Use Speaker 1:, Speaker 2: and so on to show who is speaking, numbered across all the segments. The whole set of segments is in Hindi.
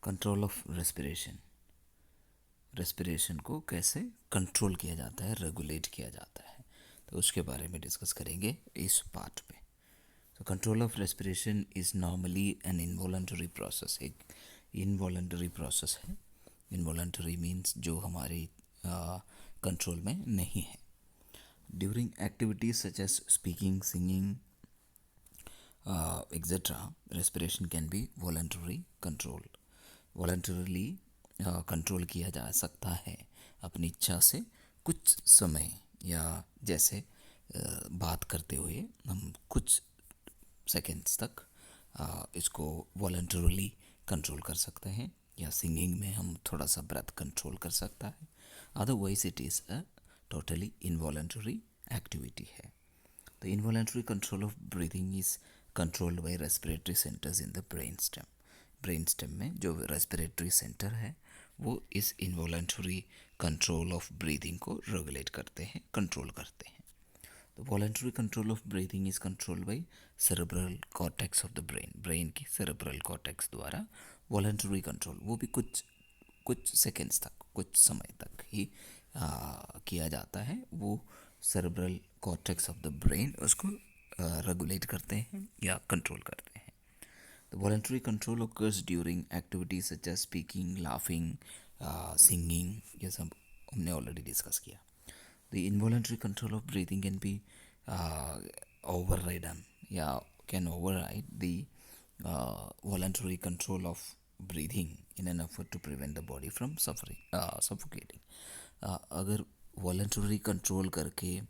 Speaker 1: Control of respiration. रेस्पिरेशन को कैसे कंट्रोल किया जाता है, रेगुलेट किया जाता है, तो उसके बारे में डिस्कस करेंगे इस पार्ट में। तो control of respiration is normally an involuntary process. एक इनवॉलंटरी प्रोसेस है। इनवॉलंटरी मीन्स जो हमारे कंट्रोल में नहीं है। During activities such as speaking, singing, etc., respiration can be voluntary controlled. Voluntarily control किया जा सकता है अपनी इच्छा से कुछ समय, या जैसे बात करते हुए हम कुछ सेकेंड्स तक इसको वॉलंटरली कंट्रोल कर सकते हैं, या सिंगिंग में हम थोड़ा सा ब्रेथ कंट्रोल कर सकता है। Otherwise it is a totally involuntary activity है। The involuntary control of breathing is controlled by respiratory centers in the brainstem. Brainstem में जो रेस्पिरेटरी सेंटर है वो इस इनवॉलंटरी कंट्रोल ऑफ ब्रीदिंग को रेगुलेट करते हैं, कंट्रोल करते हैं। तो voluntary control of breathing is controlled by cerebral cortex of the brain. Brain की सेरेब्रल कॉर्टेक्स द्वारा वॉलंटरी कंट्रोल, वो भी कुछ सेकेंड्स तक, कुछ समय तक ही किया जाता है। वो cerebral cortex of the brain उसको रेगुलेट करते हैं या कंट्रोल करते हैं। तो voluntary control occurs during activities such as speaking, laughing, singing, ये सब हमने ऑलरेडी डिस्कस किया। The involuntary control of breathing can be overridden या can override the voluntary control of breathing in an effort to prevent the body from suffocating. अगर वॉलंटरी कंट्रोल करके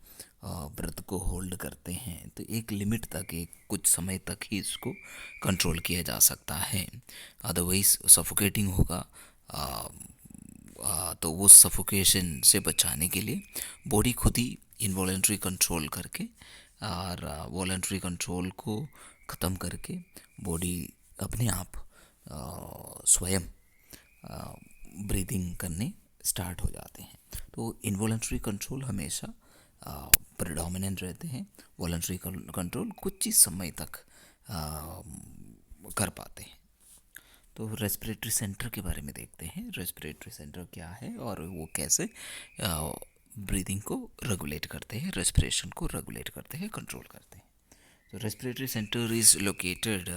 Speaker 1: ब्रेथ को होल्ड करते हैं तो एक लिमिट तक, एक कुछ समय तक ही इसको कंट्रोल किया जा सकता है। अदरवाइज सफोकेटिंग होगा। तो वो सफोकेशन से बचाने के लिए बॉडी खुद ही इनवॉलंटरी कंट्रोल करके और वॉलंटरी कंट्रोल को ख़त्म करके बॉडी अपने आप स्वयं ब्रीदिंग करने स्टार्ट हो जाते हैं। तो इनवॉलंटरी कंट्रोल हमेशा प्रेडोमिनेंट रहते हैं। वॉलंटरी कंट्रोल कुछ ही समय तक कर पाते हैं। तो रेस्पिरेटरी सेंटर के बारे में देखते हैं। रेस्पिरेटरी सेंटर क्या है और वो कैसे ब्रीदिंग को रेगुलेट करते हैं, रेस्पिरेशन को रेगुलेट करते हैं, कंट्रोल करते हैं। तो respiratory center is located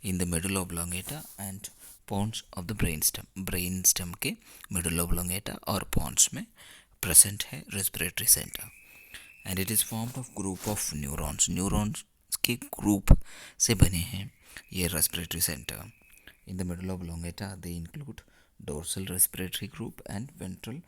Speaker 1: in the middle oblongata and pons of the brain stem. Brain stem के मिडल ऑब्लोंगेटा और पॉन्स में प्रेजेंट है respiratory center. And it is formed of group of neurons. Neurons के ग्रुप से बने हैं ये respiratory center. In the middle of oblongata they include dorsal respiratory group and ventral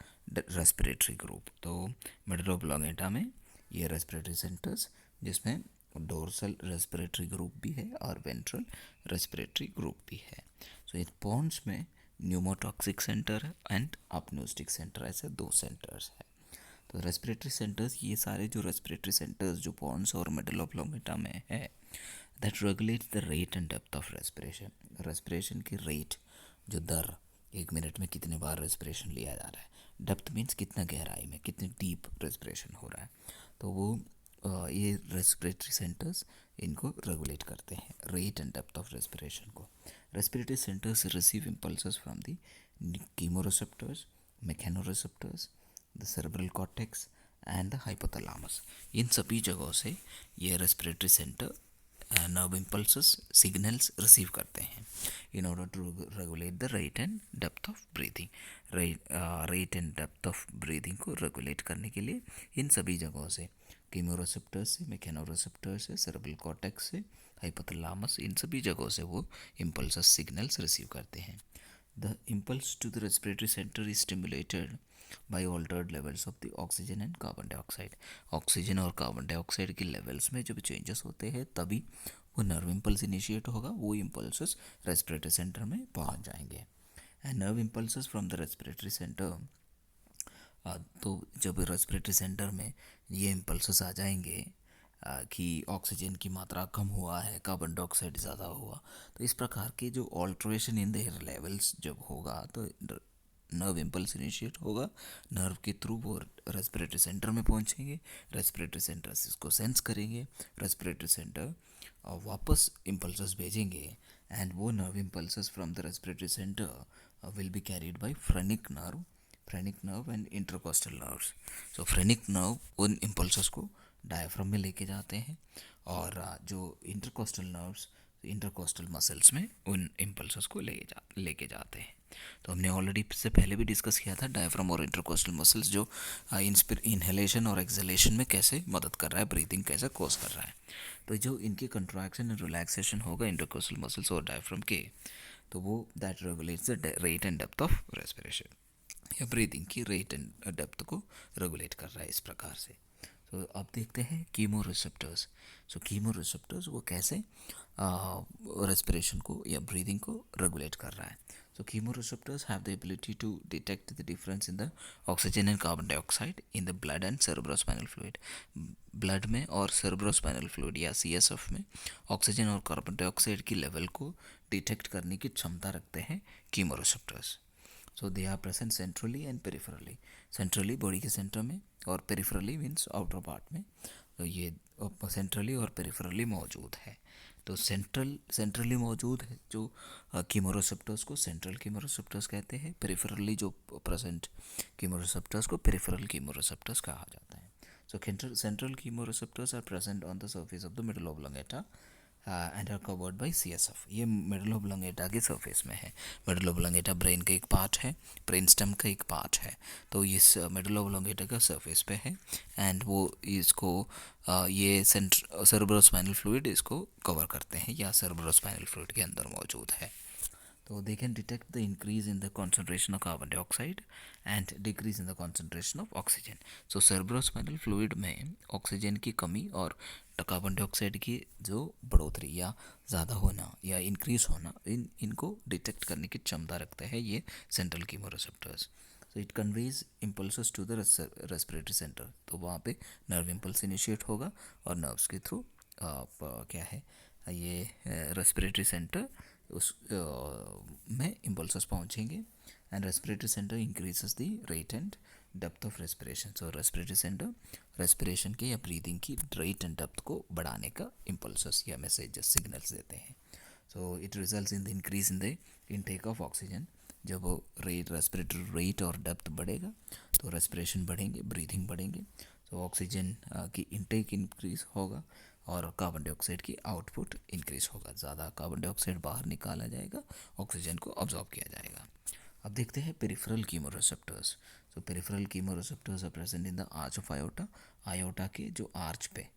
Speaker 1: respiratory group. तो मिडल ऑफ ऑब्लोंगेटा में ये रेस्पिरेटरी सेंटर्स, जिसमें डोर्सल रेस्पिरेटरी ग्रुप भी है और वेंट्रल रेस्पिरेटरी ग्रुप भी है। सो इन पॉन्स में न्यूमोटॉक्सिक सेंटर एंड अपनोस्टिक सेंटर, ऐसे दो सेंटर्स है। तो रेस्पिरेटरी सेंटर्स, ये सारे जो रेस्पिरेटरी सेंटर्स जो पॉन्स और मिडल ऑफ ऑब्लोंगेटा में है, that regulates the rate and depth of respiration. Respiration की रेट, जो दर, एक मिनट में कितने बार रेस्पिरेशन लिया जा रहा है, डेप्थ मीन्स कितना गहराई में, कितनी डीप रेस्पिरेशन हो रहा है, तो वो ये रेस्पिरेटरी सेंटर्स इनको रेगुलेट करते हैं, rate and depth of respiration को। Respiratory centres receive impulses from the chemoreceptors, mechanoreceptors, the cerebral cortex and the hypothalamus. इन सभी जगहों से ये respiratory centre nerve impulses, signals receive करते हैं in order to regulate the rate and depth of breathing. Rate and depth of breathing को रेगुलेट करने के लिए इन सभी जगहों से, कीमोरेसेप्टर्स से, मैकेनोरेसेप्टर्स से, सेरेब्रल कॉर्टेक्स से, हाइपोथैलेमस, इन सभी जगहों से वो इम्पल्सेस, सिग्नल्स रिसीव करते हैं। The impulse to the respiratory center is stimulated by altered levels of the oxygen and carbon dioxide. Oxygen और कार्बन डाइऑक्साइड के लेवल्स में जब चेंजेस होते हैं तभी वो नर्व इम्पल्स इनिशिएट होगा, वो इम्पल्सेस रेस्पिरेटरी सेंटर में पहुंच जाएंगे। And nerve impulses from the respiratory centre, तो जब रेस्पिरेटरी सेंटर में ये इम्पल्सेस आ जाएंगे कि ऑक्सीजन की मात्रा कम हुआ है, कार्बन डाइऑक्साइड ज़्यादा हुआ, तो इस प्रकार के जो alteration in the air levels जब होगा तो नर्व इम्पल्स इनिशिएट होगा, नर्व के थ्रू वो रेस्पिरेटरी सेंटर में पहुंचेंगे, रेस्पिरेटरी सेंटर से इसको सेंस करेंगे, रेस्पिरेटरी सेंटर वापस इम्पल्सेस भेजेंगे एंड वो nerve impulses from the respiratory centre will be carried bye phrenic nerve and intercostal nerves. So phrenic nerve उन इम्पल्सेस को डायफ्राम में लेके जाते हैं, और जो इंटरकोस्टल मसल्स में उन इम्पल्सेस को लेके जाते हैं. तो हमने ऑलरेडी इससे पहले भी डिस्कस किया था डायफ्राम और इंटरकोस्टल मसल्स जो इनहेलेशन और एक्सहेलेशन में कैसे मदद कर रहा है, ब्रीथिंग कैसे कोज कर रहा है. तो जो इनकी कंट्रैक्शन एंड रिलैक्सेशन होगा इंटरकोस्टल मसल्स और डायफ्राम के, तो वो that regulates the rate and depth of respiration, या ब्रीदिंग की रेट एंड डेप्थ को रेगुलेट कर रहा है इस प्रकार से. तो अब देखते हैं कीमो रिसेप्टर्स. सो कीमो रिसेप्टर्स वो कैसे रेस्पिरेशन को या ब्रीदिंग को रेगुलेट कर रहा है. So chemoreceptors have the ability to detect the difference in the oxygen and carbon dioxide in the blood and cerebrospinal fluid. Blood में और cerebrospinal fluid या CSF में ऑक्सीजन और कार्बन डाइऑक्साइड की लेवल को डिटेक्ट करने की क्षमता रखते हैं chemoreceptors. So they are present centrally and peripherally. Centrally body के सेंटर में, और पेरिफेरली मीन्स आउटर पार्ट में. तो ये सेंट्रली और पेरिफेरली मौजूद है. तो सेंट्रली मौजूद है जो कीमोरेसेप्टर्स को सेंट्रल कीमोरेसेप्टर्स कहते हैं. पेरिफेरली जो प्रेजेंट कीमोरेसेप्टर्स को पेरिफेरल कीमोरेसेप्टर्स कहा जाता है. So central chemoreceptors are present on the surface of the middle oblongata and are covered by CSF. ये मिडल ऑब्लोंगेटा के सरफेस में है. मिडल ऑब्लोंगेटा ब्रेन का एक पार्ट है, ब्रेन स्टेम का एक पार्ट है. तो इस मिडल ऑब्लोंगेटा का सरफेस पे है, एंड वो इसको ये सेरेब्रोस्पाइनल फ्लूइड इसको कवर करते हैं, या सेरेब्रोस्पाइनल फ्लूइड के अंदर मौजूद है. तो they can detect the increase in the concentration of carbon dioxide and decrease in the concentration of oxygen. So cerebrospinal fluid में ऑक्सीजन की कमी और कार्बन डाइऑक्साइड की जो बढ़ोतरी या ज़्यादा होना या इंक्रीज होना, इनको डिटेक्ट करने की क्षमता रखता है ये central chemoreceptors. So it conveys impulses to the respiratory centre. तो वहाँ पे नर्व इम्पल्स इनिशिएट होगा, और नर्व्स के थ्रू क्या है ये रेस्पिरेटरी सेंटर उस में इम्पल्सेस पहुंचेंगे, and respiratory centre increases the rate and depth of respiration. So respiratory centre respiration के या ब्रीदिंग की रेट एंड डेप्थ को बढ़ाने का इम्पल्सेस या मैसेजेस सिग्नल्स देते हैं. So it results in the increase in the intake of oxygen. जब रेट रेस्पिरेटरी रेट और डेप्थ बढ़ेगा तो रेस्पिरेशन बढ़ेंगे, ब्रीदिंग बढ़ेंगे. तो ऑक्सीजन की इनटेक इंक्रीज होगा और कार्बन डाइऑक्साइड की आउटपुट इंक्रीज होगा. ज़्यादा कार्बन डाइऑक्साइड बाहर निकाला जाएगा, ऑक्सीजन को ऑब्जॉर्ब किया जाएगा. अब देखते हैं peripheral chemoreceptors. So peripheral chemoreceptors are present in the arch of aorta. Aorta के जो आर्च पे,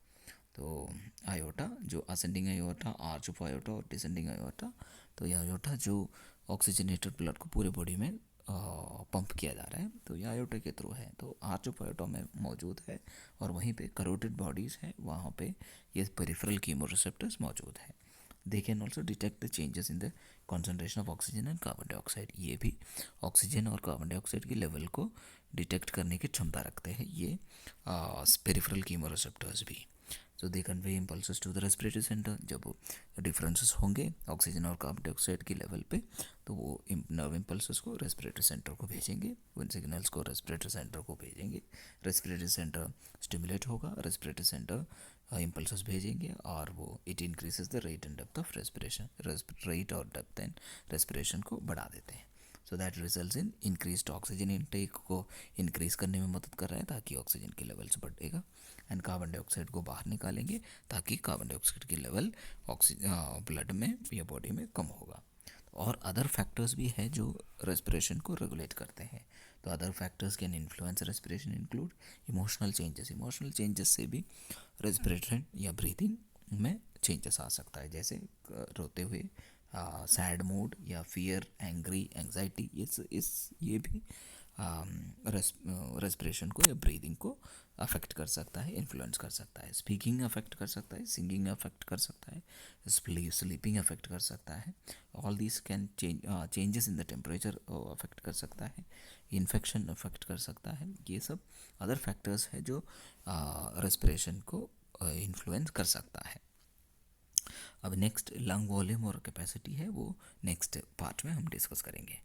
Speaker 1: तो आयोटा जो ascending aorta, arch of aorta और डिसेंडिंग आयोटा. तो ये आयोटा जो ऑक्सीजनेटेड ब्लड को पूरे बॉडी में पंप किया जा रहा है, तो ये आयोटा के थ्रू है. तो आर्च ऑफ आयोटा में मौजूद है, और वहीं पे करोटिड बॉडीज़ है, वहाँ पे ये पेरिफेरल कीमोरेसेप्टर्स मौजूद है. They can also detect the changes in the concentration of oxygen and carbon dioxide. ये भी ऑक्सीजन और कार्बन डाइऑक्साइड की लेवल को डिटेक्ट करने की क्षमता रखते हैं ये पेरिफेरल कीमोरेसेप्टर्स भी. So they convey impulses to the respiratory centre. जब डिफरेंसेस होंगे ऑक्सीजन और कार्बन डाइऑक्साइड की लेवल पे, तो वो नर्व इम्पल्सेस को रेस्पिरेटरी सेंटर को भेजेंगे, उन सिग्नल्स को रेस्पिरेटरी सेंटर को भेजेंगे. रेस्पिरेटरी सेंटर स्टिमुलेट होगा, रेस्पिरेटरी सेंटर इम्पल्सेस भेजेंगे, और वो it increases the rate and depth of respiration. Rate और डेप्थ एंड रेस्पिरेशन को बढ़ा देते हैं. So that results in increased oxygen intake को इंक्रीज करने में मदद कर रहा है, ताकि ऑक्सीजन की लेवल्स बढ़ेगा, एंड कार्बन डाइऑक्साइड को बाहर निकालेंगे, ताकि कार्बन डाइऑक्साइड की लेवल ब्लड में या बॉडी में कम होगा. और अदर फैक्टर्स भी है जो रेस्पिरेशन को रेगुलेट करते हैं. तो other factors can influence respiration include emotional changes. Emotional changes से भी रेस्पिरेशन या ब्रीथिंग में चेंजेस आ सकता है, जैसे रोते हुए, सैड मूड, या फियर, एंग्री, एंग्जाइटी. ये भी रेस्पिरेशन को या ब्रीदिंग को अफेक्ट कर सकता है, इन्फ्लुएंस कर सकता है. स्पीकिंग अफेक्ट कर सकता है, सिंगिंग अफेक्ट कर सकता है, स्लीपिंग अफेक्ट कर सकता है. All this can changes in the temperature affect कर सकता है, इन्फेक्शन अफेक्ट कर सकता है. ये सब अदर फैक्टर्स है जो रेस्पिरेशन को इन्फ्लुएंस कर सकता है. अब नेक्स्ट लंग वॉल्यूम और कैपेसिटी है, वो नेक्स्ट पार्ट में हम डिस्कस करेंगे.